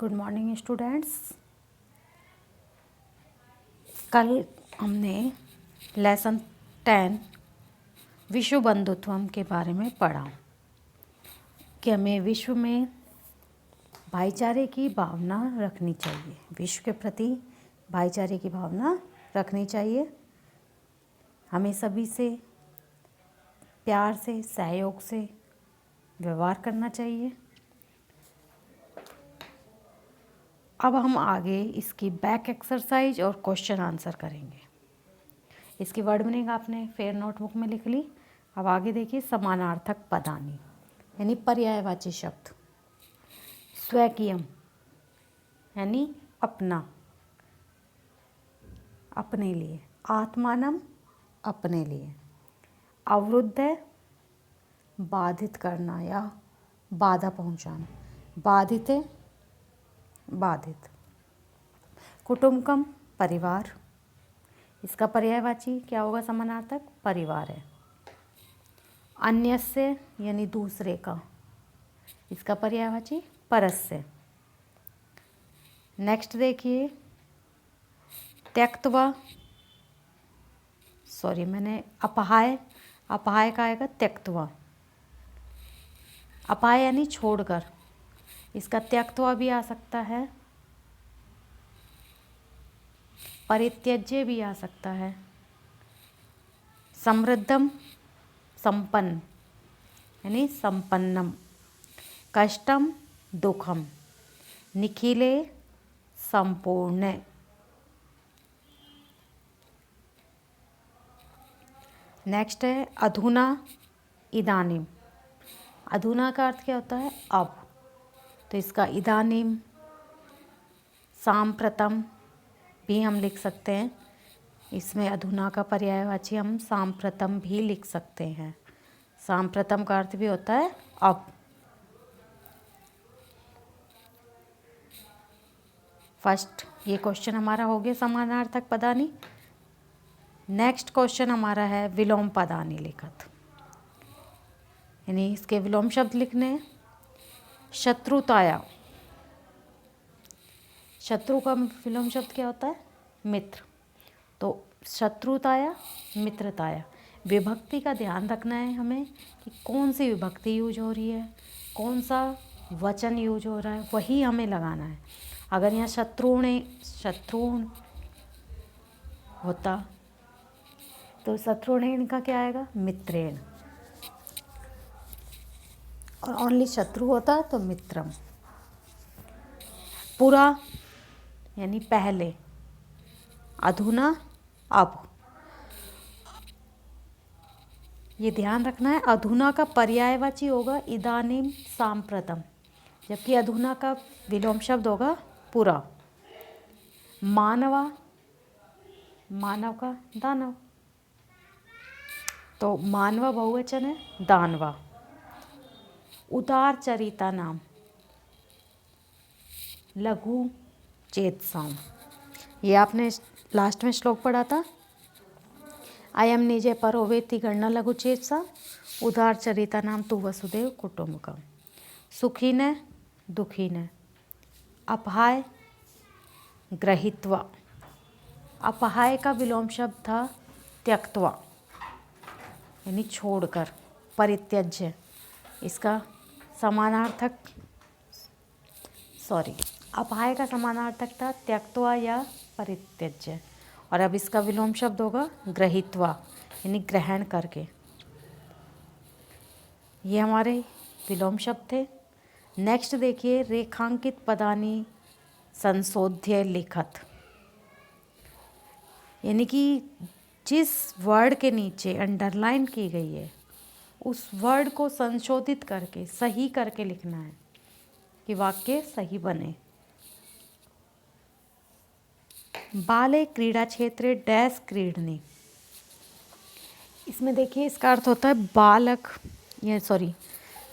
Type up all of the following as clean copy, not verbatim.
Good morning students. कल हमने lesson 10 विश्व बंधुत्वम के बारे में पढ़ा कि हमें विश्व में भाईचारे की भावना रखनी चाहिए, विश्व के प्रति भाईचारे की भावना रखनी चाहिए। हमें सभी से प्यार से, सहयोग से व्यवहार करना चाहिए। अब हम आगे इसकी बैक एक्सरसाइज और क्वेश्चन आंसर करेंगे। इसकी वर्ड मीनिंग आपने फेयर नोटबुक में लिख ली। अब आगे देखिए, समानार्थक पदानी यानी पर्यायवाची शब्द। स्वकीयम यानी अपना, अपने लिए। आत्मानम अपने लिए। अवरुद्ध है बाधित करना या बाधा पहुंचाना, बाधित है बाधित। कुटुंबकम परिवार, इसका पर्यायवाची क्या होगा? समानार्थक परिवार है। अन्यस्य यानी दूसरे का, इसका पर्यायवाची परस्य। नेक्स्ट देखिए, त्यक्त्वा, सॉरी मैंने अपहाय, अपहाय का आएगा त्यक्त्वा। अपाय यानी छोड़कर, इसका त्यक्त्वा भी आ सकता है, परित्यज्य भी आ सकता है। समृद्धम संपन्न यानी संपन्नम। कष्टम दुखम। निखिले संपूर्ण। नेक्स्ट है अधुना इदानीम। अधुना का अर्थ क्या होता है? अब। तो इसका इदानीम, सांप्रतम भी हम लिख सकते हैं। इसमें अधुना का पर्यायवाची हम सांप्रतम भी लिख सकते हैं। सांप्रतम का अर्थ भी होता है अब। फर्स्ट ये क्वेश्चन हमारा हो गया समानार्थक पदानी। नेक्स्ट क्वेश्चन हमारा है विलोम पदानी लिखत, यानी इसके विलोम शब्द लिखने हैं। शत्रुताया, शत्रु का विलोम शब्द क्या होता है? मित्र। तो शत्रुताया, मित्रताया। विभक्ति का ध्यान रखना है हमें कि कौन सी विभक्ति यूज हो रही है, कौन सा वचन यूज हो रहा है, वही हमें लगाना है। अगर यहाँ शत्रुण होता तो शत्रुणेन का क्या आएगा? मित्रेण। और ओनली शत्रु होता तो मित्रम। पुरा यानी पहले। अधुना अब। ये ध्यान रखना है, अधुना का पर्यायवाची होगा इदानीम सांप्रतम, जबकि अधुना का विलोम शब्द होगा पुरा। मानवा, मानव का दानव, तो मानवा बहुवचन है, दानवा। उदार चरिता नाम, लघु चेतसाम। ये आपने लास्ट में श्लोक पढ़ा था। अयम निजे परोवेति गणना लघु चेतसा, उदार चरिता नाम तु वसुदेव कुटुंबकम। सुखी न दुखी न। अपहाय ग्रहित्वा। अपहाय का विलोम शब्द था त्यक्त्वा यानी छोड़कर, परित्यज्य। इसका समानार्थक, सॉरी, अपहाय का समानार्थक था त्यक्त्वा या परित्यज्य। और अब इसका विलोम शब्द होगा ग्रहित्वा यानी ग्रहण करके। ये हमारे विलोम शब्द थे। नेक्स्ट देखिए, रेखांकित पदानी संशोध्य लिखत, यानी कि जिस वर्ड के नीचे अंडरलाइन की गई है उस वर्ड को संशोधित करके सही करके लिखना है कि वाक्य सही बने। बाले क्रीड़ा क्षेत्रे डैश क्रीडनी। इसमें देखिए, इसका अर्थ होता है बालक, ये सॉरी,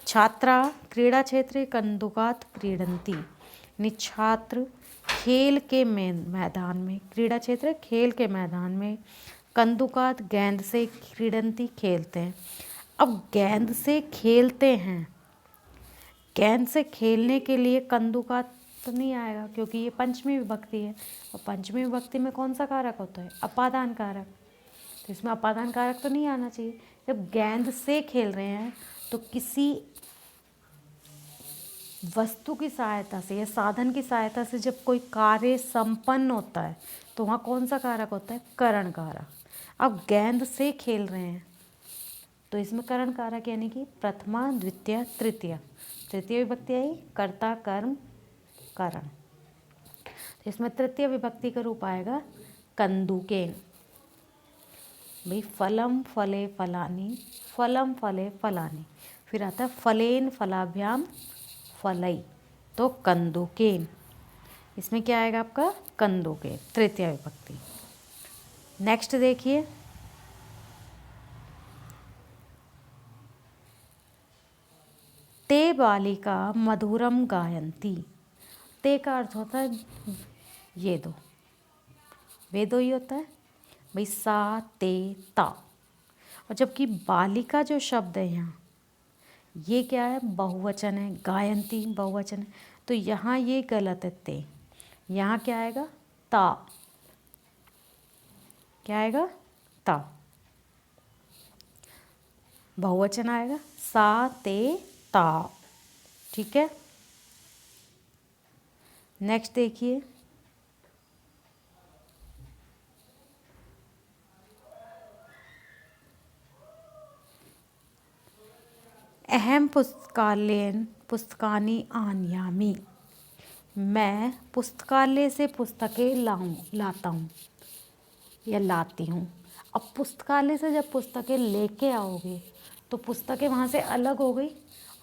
छात्रा क्रीड़ा क्षेत्रे कंदुकात क्रीडंती, यानी छात्र खेल के मैदान में, क्रीड़ा क्षेत्र खेल के मैदान में, कंदुकात गेंद से, क्रीडंती खेलते हैं। अब गेंद से खेलते हैं, गेंद से खेलने के लिए कंदुकात तो नहीं आएगा, क्योंकि ये पंचमी विभक्ति है, और पंचमी विभक्ति में कौन सा कारक होता है? अपादान कारक। तो इसमें अपादान कारक तो नहीं आना चाहिए। जब गेंद से खेल रहे हैं तो किसी वस्तु की सहायता से या साधन की सहायता से जब कोई कार्य संपन्न होता है तो वहाँ कौन सा कारक होता है? करण कारक। अब गेंद से खेल रहे हैं तो इसमें करण कारक यानी कि प्रथमा, द्वितीय, तृतीय। तृतीय विभक्ति आई, कर्ता, कर्म, करण। तो इसमें तृतीय विभक्ति का रूप आएगा कंदुकेन। भाई फलम फले फलानी, फलम फले फलानी, फिर आता है फलेन फलाभ्याम फलई, तो कंदुकेन। इसमें क्या आएगा आपका? कंदुकेन, तृतीय विभक्ति। नेक्स्ट देखिए, ते बालिका मधुरम गायंती। ते का अर्थ होता है ये दो, वे दो ही होता है भाई, सा, ते, ता। और जबकि बालिका जो शब्द है यहाँ, ये क्या है? बहुवचन है, गायंती बहुवचन है, तो यहाँ ये गलत है। ते, यहाँ क्या आएगा? ता। क्या आएगा? ता। बहुवचन आएगा, सा, ते, ता। ठीक है। नेक्स्ट देखिए, अहम पुस्तकालयन पुस्तकानि आनयामि। मैं पुस्तकालय से पुस्तकें लाता हूँ या लाती हूँ। अब पुस्तकालय से जब पुस्तकें लेके आओगे तो पुस्तकें वहाँ से अलग हो गई,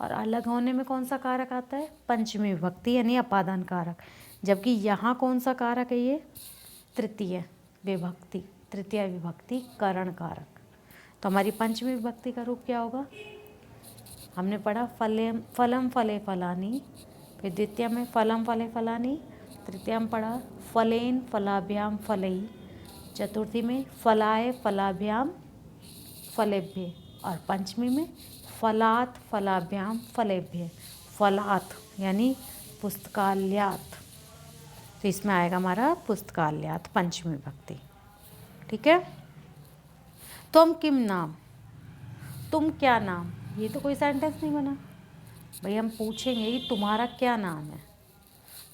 और अलग होने में कौन सा कारक आता है? पंचमी विभक्ति यानी अपादान कारक। जबकि यहाँ कौन सा कारक है? ये तृतीय विभक्ति, तृतीय विभक्ति करण कारक। तो हमारी पंचमी विभक्ति का रूप क्या होगा? हमने पढ़ा फलम फले फलानी, फिर द्वितीय में फलम फले फलानी, तृतीय में पढ़ा फलेन फलाभ्याम फलई, चतुर्थी में फलाए फलाभ्याम फलेभ्य, और पंचमी में फलात फलाभ्याम फलेभ्य। फलात यानी पुस्तकालयात, तो इसमें आएगा हमारा पुस्तकालयात, पंचमी विभक्ति। ठीक है। तुम किम नाम, तुम क्या नाम, ये तो कोई सेंटेंस नहीं बना भाई। हम पूछेंगे कि तुम्हारा क्या नाम है,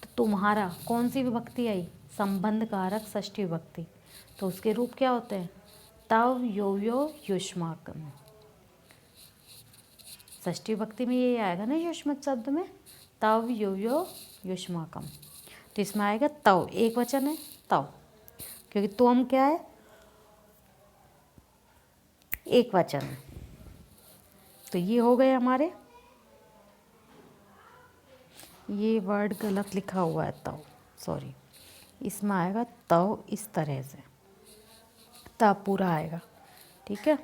तो तुम्हारा कौन सी विभक्ति आई? संबंध कारक षष्ठी विभक्ति। तो उसके रूप क्या होते हैं? तव, यो यो, युष्माकम। षष्ठी विभक्ति में ये आएगा ना युष्मत शब्द में, तव, यो यो, युष्माकम। तो इसमें आएगा तव, एक वचन है तव, क्योंकि तुम क्या है? एक वचन है। तो ये हो गए हमारे, ये वर्ड गलत लिखा हुआ है तव, सॉरी। इसमें आएगा तव इस तरह से, तब पूरा आएगा। ठीक है।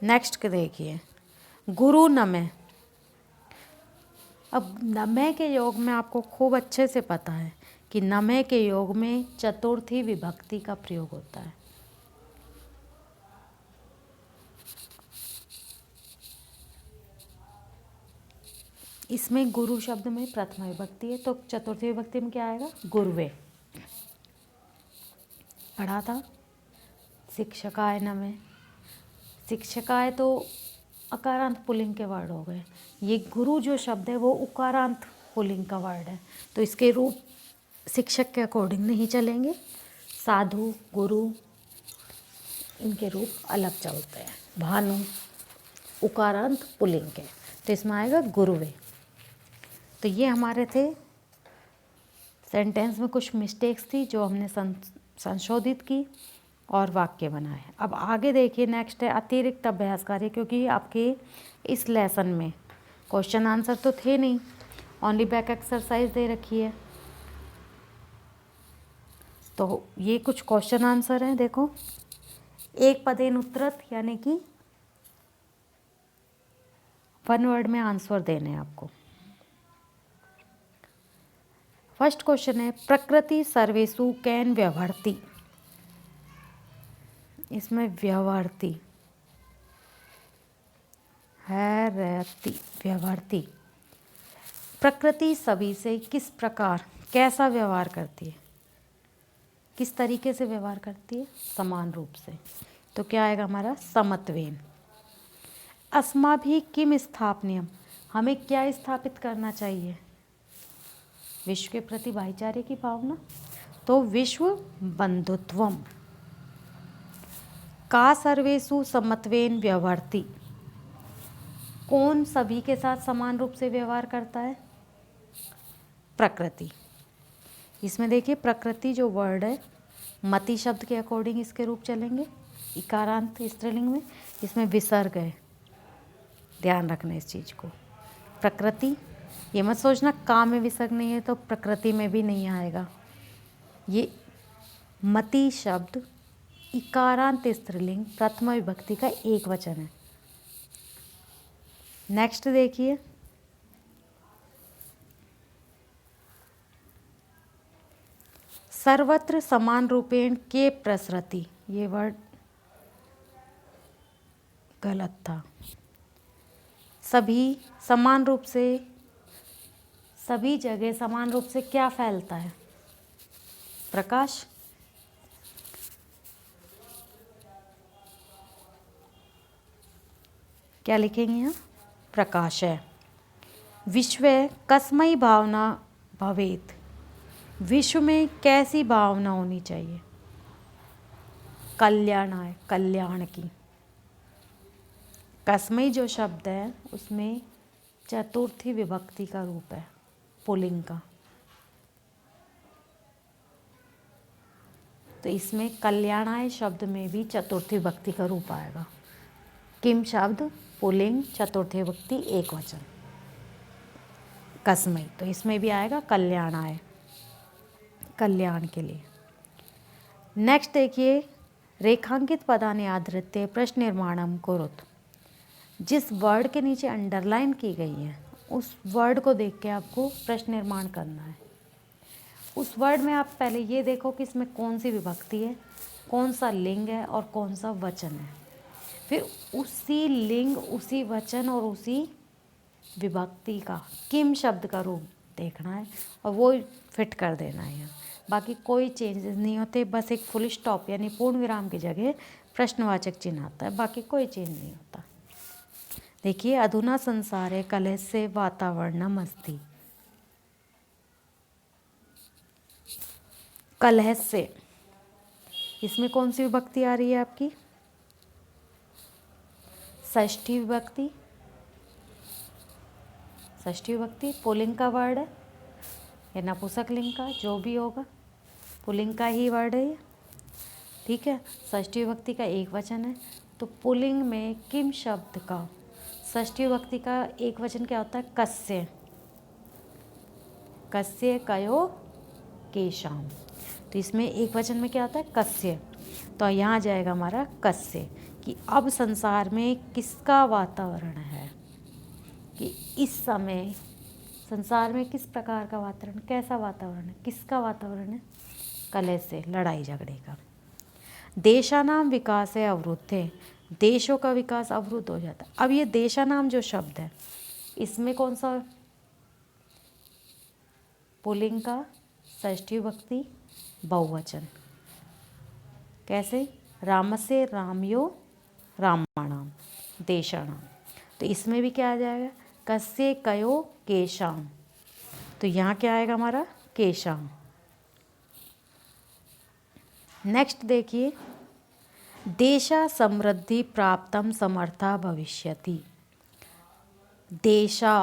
नेक्स्ट के देखिए, गुरु नमः। अब नमः के योग में आपको खूब अच्छे से पता है कि नमः के योग में चतुर्थी विभक्ति का प्रयोग होता है। इसमें गुरु शब्द में प्रथमा विभक्ति है, तो चतुर्थी विभक्ति में क्या आएगा? गुरुवे। पढ़ा था शिक्षकाय नमः। शिक्षकाय तो अकारांत पुल्लिंग के वर्ड हो गए, ये गुरु जो शब्द है वो उकारांत पुल्लिंग का वर्ड है, तो इसके रूप शिक्षक के अकॉर्डिंग नहीं चलेंगे। साधु, गुरु, इनके रूप अलग चलते हैं। भानु उकारांत पुल्लिंग के, तो इसमें आएगा गुरुवे। तो ये हमारे थे सेंटेंस में कुछ मिस्टेक्स थी जो हमने संशोधित की और वाक्य बनाए। अब आगे देखिए, नेक्स्ट है अतिरिक्त अभ्यास कार्य, क्योंकि आपके इस लेसन में क्वेश्चन आंसर तो थे नहीं, ओनली बैक एक्सरसाइज दे रखी है। तो ये कुछ क्वेश्चन आंसर हैं, देखो। एक पदेन उत्तरत यानी कि वन वर्ड में आंसर देने हैं आपको। फर्स्ट क्वेश्चन है प्रकृति सर्वेषु कैन व्यवहरति। इसमें व्यवहरति है, रहती, व्यवहरति। प्रकृति सभी से किस प्रकार कैसा व्यवहार करती है, किस तरीके से व्यवहार करती है, समान रूप से। तो क्या आएगा हमारा समत्वेन। अस्माभिः किम स्थापनीयम, हमें क्या स्थापित करना चाहिए, विश्व के प्रति भाईचारे की भावना। तो विश्व बंधुत्वम। का सर्वेषु समत्वेन व्यवहरति, कौन सभी के साथ समान रूप से व्यवहार करता है, प्रकृति। इसमें देखिए प्रकृति जो वर्ड है मति शब्द के अकॉर्डिंग इसके रूप चलेंगे, इकारांत स्त्रीलिंग में, इसमें विसर्ग है, ध्यान रखना इस चीज़ को। प्रकृति, ये मत सोचना काम में विसर्ग नहीं है तो प्रकृति में भी नहीं आएगा। ये मति शब्द इकारांत स्त्रीलिंग प्रथमा विभक्ति का एक वचन है। नेक्स्ट देखिए, सर्वत्र समान रूपेण के प्रसरति, ये वर्ड गलत था। सभी समान रूप से, सभी जगह समान रूप से क्या फैलता है, प्रकाश। क्या लिखेंगे यहाँ, प्रकाश है। विश्व कस्मई भावना भवेत, विश्व में कैसी भावना होनी चाहिए, कल्याणाय, कल्याण की। कस्मई जो शब्द है उसमें चतुर्थी विभक्ति का रूप है, पुल्लिंग का। तो इसमें कल्याणाय शब्द में भी चतुर्थी विभक्ति का रूप आएगा। किम शब्द पुल्लिंग, चतुर्थी विभक्ति एक वचन, कस्मई, तो इसमें भी आएगा कल्याणाय, कल्याण के लिए। नेक्स्ट देखिए, रेखांकित पदानि आधृत्य प्रश्न निर्माणम कुरुत, जिस वर्ड के नीचे अंडरलाइन की गई है उस वर्ड को देख के आपको प्रश्न निर्माण करना है। उस वर्ड में आप पहले ये देखो कि इसमें कौन सी विभक्ति है, कौन सा लिंग है और कौन सा वचन है। फिर उसी लिंग, उसी वचन और उसी विभक्ति का किम शब्द का रूप देखना है और वो फिट कर देना है। बाकी कोई चेंजेस नहीं होते, बस एक फुल स्टॉप यानी पूर्ण विराम की जगह प्रश्नवाचक चिन्ह आता है, बाकी कोई चेंज नहीं होता। देखिए, अधुना संसारे कलहस्य वातावरणम अस्ति, कलहस्य, इसमें कौन सी विभक्ति आ रही है आपकी, षष्ठी विभक्ति। षष्ठी विभक्ति पुल्लिंग का वर्ड है या नपुंसक लिंग का, जो भी होगा पुल्लिंग का ही वर्ड है ये, ठीक है। षष्ठी विभक्ति का एक वचन है, तो पुल्लिंग में किम शब्द का षष्ठी विभक्ति का एक वचन क्या होता है, कस्य, कस्य कयो केशाम। तो इसमें एक वचन में क्या आता है, कस्य। तो यहाँ जाएगा हमारा कस्य, कि अब संसार में किसका वातावरण है, कि इस समय संसार में किस प्रकार का वातावरण, कैसा वातावरण है, किसका वातावरण है, कलह से, लड़ाई झगड़े का। देशानाम विकास है अवरुद्धे, देशों का विकास अवरुद्ध हो जाता है। अब ये देशानाम जो शब्द है इसमें कौन सा, पुल्लिंग का, षष्ठी विभक्ति, बहुवचन। कैसे, रामस्य रामयो रामाणाम, देशानाम। तो इसमें भी क्या आ जाएगा, कस्य कयो केशाम। तो यहाँ क्या आएगा हमारा, केशाम। नेक्स्ट देखिए, देशा समृद्धि प्राप्तम समर्था भविष्यति। देशा,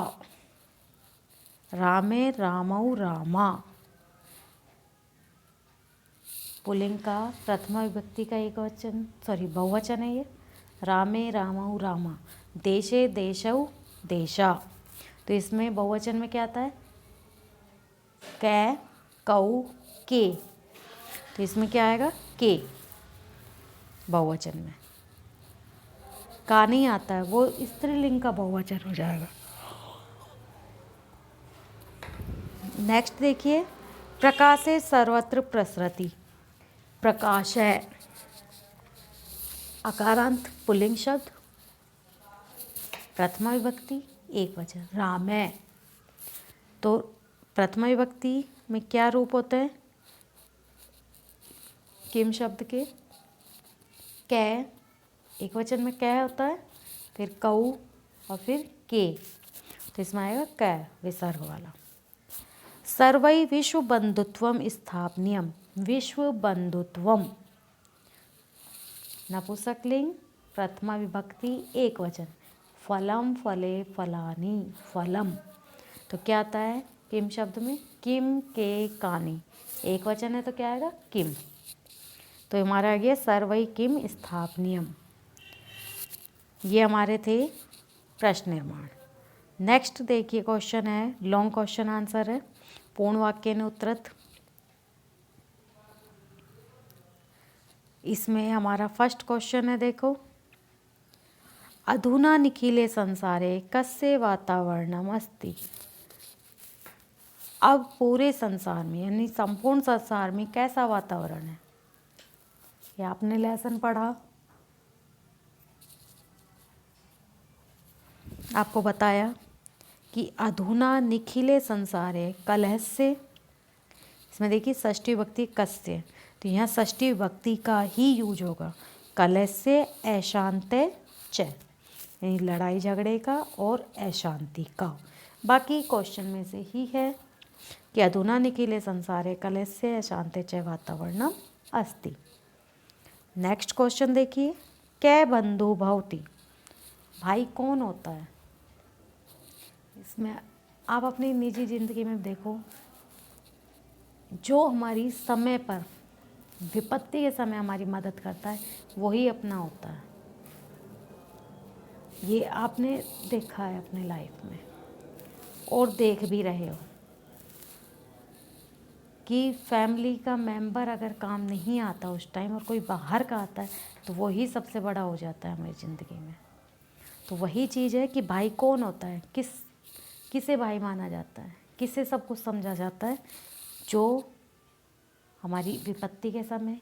रामे रामौ रामा, पुल्लिंग का प्रथमा विभक्ति का एक वचन, बहुवचन है ये, रामे रामौ रामा, देशे देशौ देशा। तो इसमें बहुवचन में क्या आता है, कै कौ के। तो इसमें क्या आएगा, के, बहुवचन में। का नहीं आता है, वो स्त्रीलिंग का बहुवचन हो जाएगा। नेक्स्ट देखिए, प्रकाशे सर्वत्र प्रसरति, प्रकाश है, अकारांत पुल्लिंग शब्द, प्रथमा विभक्ति एक वचन, राम है। तो प्रथमा विभक्ति में क्या रूप होते हैं किम शब्द के? कै, एक वचन में कै होता है, फिर कऊ और फिर के, तो इसमें आएगा कै विसर्ग वाला। सर्वै विश्व बंधुत्वम स्थापनीयम, विश्व बंधुत्वम नपुंसकलिंग प्रथमा विभक्ति एक वचन, फलम फले फलानी फलम, तो क्या आता है किम शब्द में? किम के कानी, एक वचन है तो क्या आएगा? किम। तो हमारा आ गया सर्वै किम स्थापनीयम। ये हमारे थे प्रश्न निर्माण। नेक्स्ट देखिए क्वेश्चन है, लॉन्ग क्वेश्चन आंसर है, पूर्ण वाक्य ने उत्तरत। इसमें हमारा फर्स्ट क्वेश्चन है, देखो, अधुना निखिले संसारे कस्य वातावरणम अस्ति। अब पूरे संसार में यानी संपूर्ण संसार में कैसा वातावरण है? ये आपने लेसन पढ़ा, आपको बताया कि अधुना निखिले संसारे कलहस्य, इसमें देखिए षष्ठी विभक्ति कस्य, तो यहाँ षष्ठी विभक्ति का ही यूज होगा, कलहस्य अशांते च, यानी लड़ाई झगड़े का और अशांति का। बाकी क्वेश्चन में से ही है कि अधुना निखिले संसारे कलहस्य अशांते च वातावरणम अस्ति। नेक्स्ट क्वेश्चन देखिए, कै बंधु भवति, भाई कौन होता है? इसमें आप अपनी निजी ज़िंदगी में देखो, जो हमारी समय पर विपत्ति के समय हमारी मदद करता है वही अपना होता है। ये आपने देखा है अपने लाइफ में और देख भी रहे हो कि फैमिली का मेंबर अगर काम नहीं आता उस टाइम और कोई बाहर का आता है तो वही सबसे बड़ा हो जाता है हमारी ज़िंदगी में। तो वही चीज़ है कि भाई कौन होता है, किसे भाई माना जाता है, किसे सब कुछ समझा जाता है? जो हमारी विपत्ति के समय,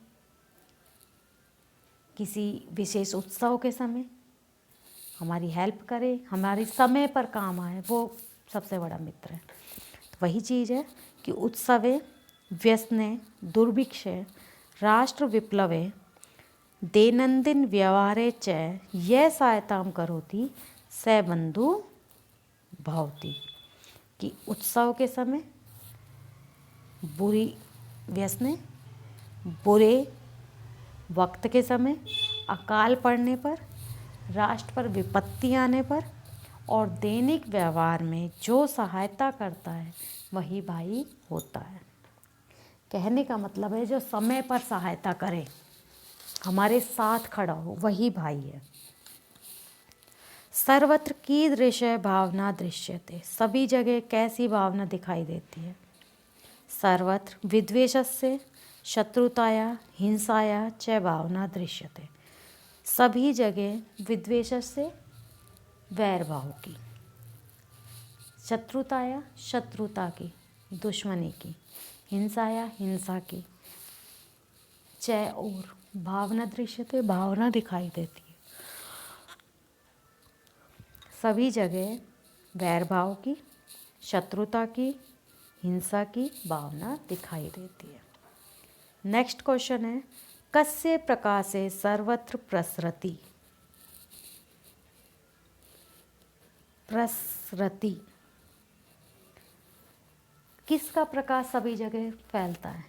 किसी विशेष उत्सव के समय हमारी हेल्प करे, हमारे समय पर काम आए, वो सबसे बड़ा मित्र है। तो वही चीज़ है कि उत्सवे व्यसने दुर्भिक्षे राष्ट्र विप्लवे दैनंदिन व्यवहारे च यह सहायतां करोति स बंधु भवति, कि उत्सव के समय बुरी व्यसने, बुरे वक्त के समय, अकाल पड़ने पर, राष्ट्र पर विपत्ति आने पर और दैनिक व्यवहार में जो सहायता करता है वही भाई होता है। कहने का मतलब है जो समय पर सहायता करे, हमारे साथ खड़ा हो, वही भाई है। सर्वत्र कीदृश भावना दृश्यते, सभी जगह कैसी भावना दिखाई देती है? सर्वत्र विद्वेषस्य शत्रुताया हिंसाया च भावना दृश्यते, सभी जगह विद्वेषस्य वैर भाव की, शत्रुताया शत्रुता की, दुश्मनी की, हिंसाया हिंसा की, च और भावना दृश्यते भावना दिखाई देती है। सभी जगह वैर भाव की, शत्रुता की, हिंसा की भावना दिखाई देती है। नेक्स्ट क्वेश्चन है, कस्य प्रकाशे सर्वत्र प्रसरति, प्रसरति, किसका प्रकाश सभी जगह फैलता है?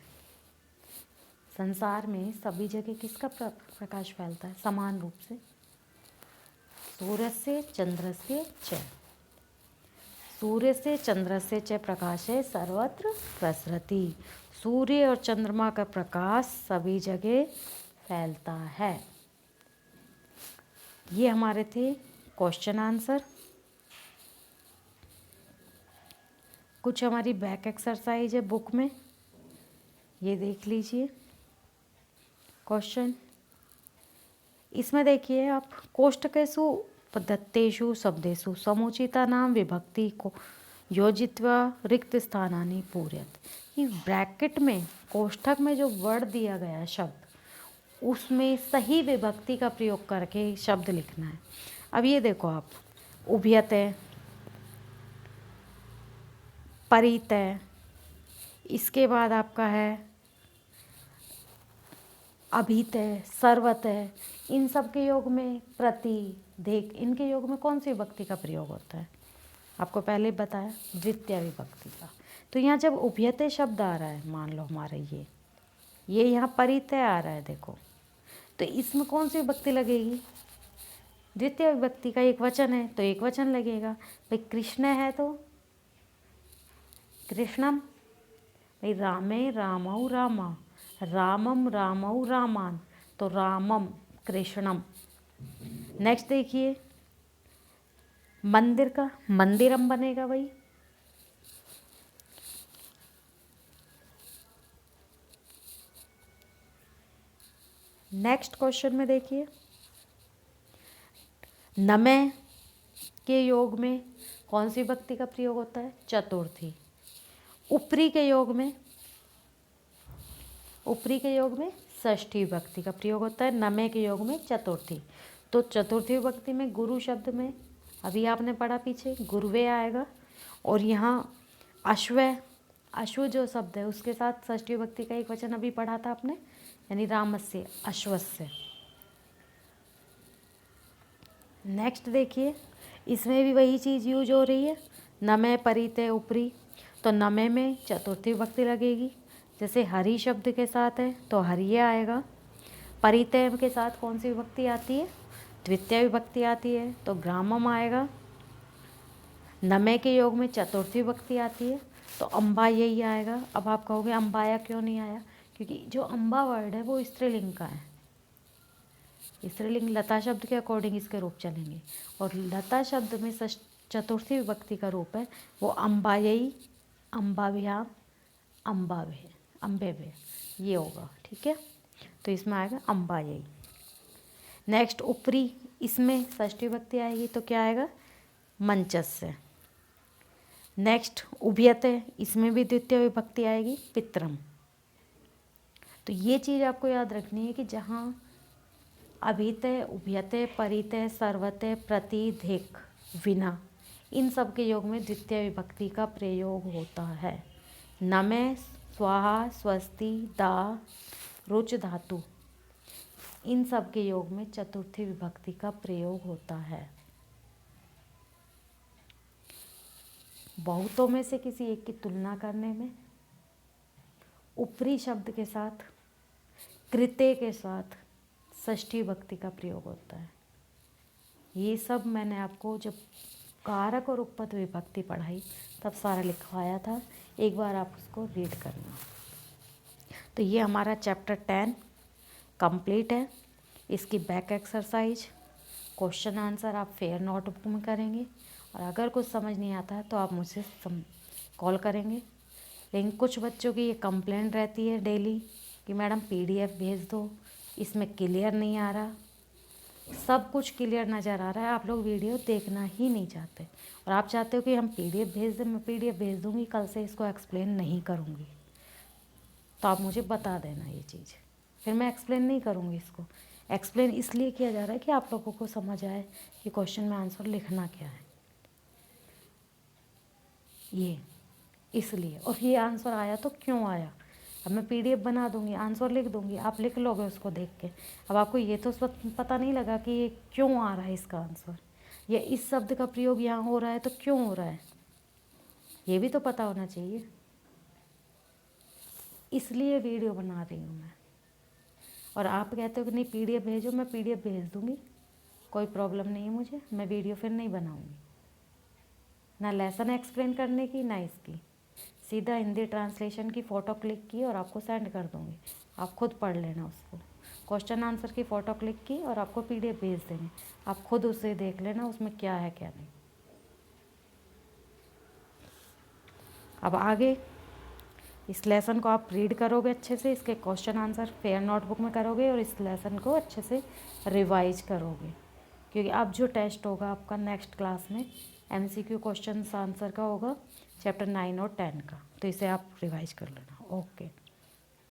संसार में सभी जगह किसका प्रकाश फैलता है समान रूप से? सूर्य से चंद्र से च, सूर्य से चंद्र से च प्रकाशे सर्वत्र प्रसरति, सूर्य और चंद्रमा का प्रकाश सभी जगह फैलता है। ये हमारे थे क्वेश्चन आंसर। कुछ हमारी बैक एक्सरसाइज है बुक में, ये देख लीजिए क्वेश्चन। इसमें देखिए आप, कोष्टकेषु प्रदत्तेषु शब्देषु समुचिता नाम विभक्ति को योजित्वा रिक्त स्थानानि पूरयत, ये ब्रैकेट में कोष्ठक में जो वर्ड दिया गया है शब्द, उसमें सही विभक्ति का प्रयोग करके शब्द लिखना है। अब ये देखो आप, उभयते, परितय, इसके बाद आपका है अभितय, सर्वतय। इन सब के योग में प्रति, देख, इनके योग में कौन सी विभक्ति का प्रयोग होता है? आपको पहले बताया, द्वितीय विभक्ति का। तो यहाँ जब उभयते शब्द आ रहा है, मान लो हमारा ये यहाँ परितय आ रहा है, देखो, तो इसमें कौन सी विभक्ति लगेगी? द्वितीय विभक्ति का एक वचन है तो एक वचन लगेगा। भाई कृष्ण है तो कृष्णम, भाई रामे रामौ रामा, रामम रामौ रामान, तो रामम कृष्णम। नेक्स्ट देखिए, मंदिर का मंदिरम बनेगा भाई। नेक्स्ट क्वेश्चन में देखिए, नमे के योग में कौन सी विभक्ति का प्रयोग होता है? चतुर्थी। ऊपरी के योग में षष्ठी विभक्ति का प्रयोग होता है, नमे के योग में चतुर्थी। तो चतुर्थी विभक्ति में गुरु शब्द में अभी आपने पढ़ा पीछे गुरुवे आएगा, और यहाँ अश्व जो शब्द है उसके साथ षष्ठी विभक्ति का एक वचन अभी पढ़ा था आपने, यानी रामस्य, अश्वस्य। नेक्स्ट देखिए, इसमें भी वही चीज़ यूज हो रही है, नमे परितय ऊपरी, तो नमे में चतुर्थी विभक्ति लगेगी। जैसे हरि शब्द के साथ है तो हरिये आएगा। परितय के साथ कौन सी विभक्ति आती है? द्वितीय विभक्ति आती है, तो ग्रामम आएगा। नमे के योग में चतुर्थी विभक्ति आती है तो अम्बा यही आएगा। अब आप कहोगे अम्बाया क्यों नहीं आया? क्योंकि जो अम्बा वर्ड है वो स्त्रीलिंग का है। स्त्रीलिंग लता शब्द के अकॉर्डिंग इसके रूप चलेंगे, और लता शब्द में चतुर्थी विभक्ति का रूप है वो अम्बायई, अम्बाभ्याम, अम्बाभे, अम्बेभे, ये होगा। ठीक है, तो इसमें आएगा अम्बायई। नेक्स्ट ऊपरी, इसमें षष्ठी विभक्ति आएगी तो क्या आएगा? मंचस्य। नेक्स्ट उभयते, इसमें भी द्वितीय विभक्ति आएगी, पितरम। तो ये चीज़ आपको याद रखनी है कि जहाँ अभितय, उभयते, परितय, सर्वतय, प्रति, धिक, विना, इन सब के योग में द्वितीय विभक्ति का प्रयोग होता है। नमे, स्वाहा, स्वस्ति, दा, रुच धातु, इन सब के योग में चतुर्थी विभक्ति का प्रयोग होता है। बहुतों में से किसी एक की तुलना करने में ऊपरी शब्द के साथ, कृत्य के साथ षष्ठी विभक्ति का प्रयोग होता है। ये सब मैंने आपको जब कारक और उपपद विभक्ति पढ़ाई तब सारा लिखवाया था, एक बार आप उसको रीड करना। तो ये हमारा चैप्टर 10 कंप्लीट है। इसकी बैक एक्सरसाइज, क्वेश्चन आंसर आप फेयर नोटबुक में करेंगे, और अगर कुछ समझ नहीं आता है तो आप मुझसे कॉल करेंगे। लेकिन कुछ बच्चों की ये कंप्लेंट रहती है डेली कि मैडम PDF भेज दो, इसमें क्लियर नहीं आ रहा। सब कुछ क्लियर नज़र आ रहा है, आप लोग वीडियो देखना ही नहीं चाहते, और आप चाहते हो कि हम PDF भेज दें। मैं PDF भेज दूँगी, कल से इसको एक्सप्लेन नहीं करूँगी, तो आप मुझे बता देना ये चीज़, फिर मैं एक्सप्लेन नहीं करूँगी। इसको एक्सप्लेन इसलिए किया जा रहा है कि आप लोगों को समझ आए कि क्वेश्चन में आंसर लिखना क्या है, ये इसलिए। और ये आंसर आया तो क्यों आया, अब मैं PDF बना दूंगी, आंसर लिख दूंगी, आप लिख लोगे उसको देख के। अब आपको ये तो पता नहीं लगा कि ये क्यों आ रहा है इसका आंसर, या इस शब्द का प्रयोग यहाँ हो रहा है तो क्यों हो रहा है, ये भी तो पता होना चाहिए। इसलिए वीडियो बना रही हूँ मैं। और आप कहते हो कि नहीं PDF भेजो, मैं PDF भेज दूँगी, कोई प्रॉब्लम नहीं है मुझे। मैं वीडियो फिर नहीं बनाऊँगी, ना लेसन एक्सप्लेन करने की ना इसकी, सीधा हिंदी ट्रांसलेशन की फ़ोटो क्लिक की और आपको सेंड कर दूँगी, आप खुद पढ़ लेना उसको। क्वेश्चन आंसर की फ़ोटो क्लिक की और आपको PDF भेज देंगे, आप खुद उसे देख लेना उसमें क्या है क्या नहीं। अब आगे इस लेसन को आप रीड करोगे अच्छे से, इसके क्वेश्चन आंसर फेयर नोटबुक में करोगे, और इस लेसन को अच्छे से रिवाइज करोगे, क्योंकि अब जो टेस्ट होगा आपका नेक्स्ट क्लास में MCQ क्वेश्चन आंसर का होगा, चैप्टर 9 और 10 का। तो इसे आप रिवाइज कर लेना। ओके।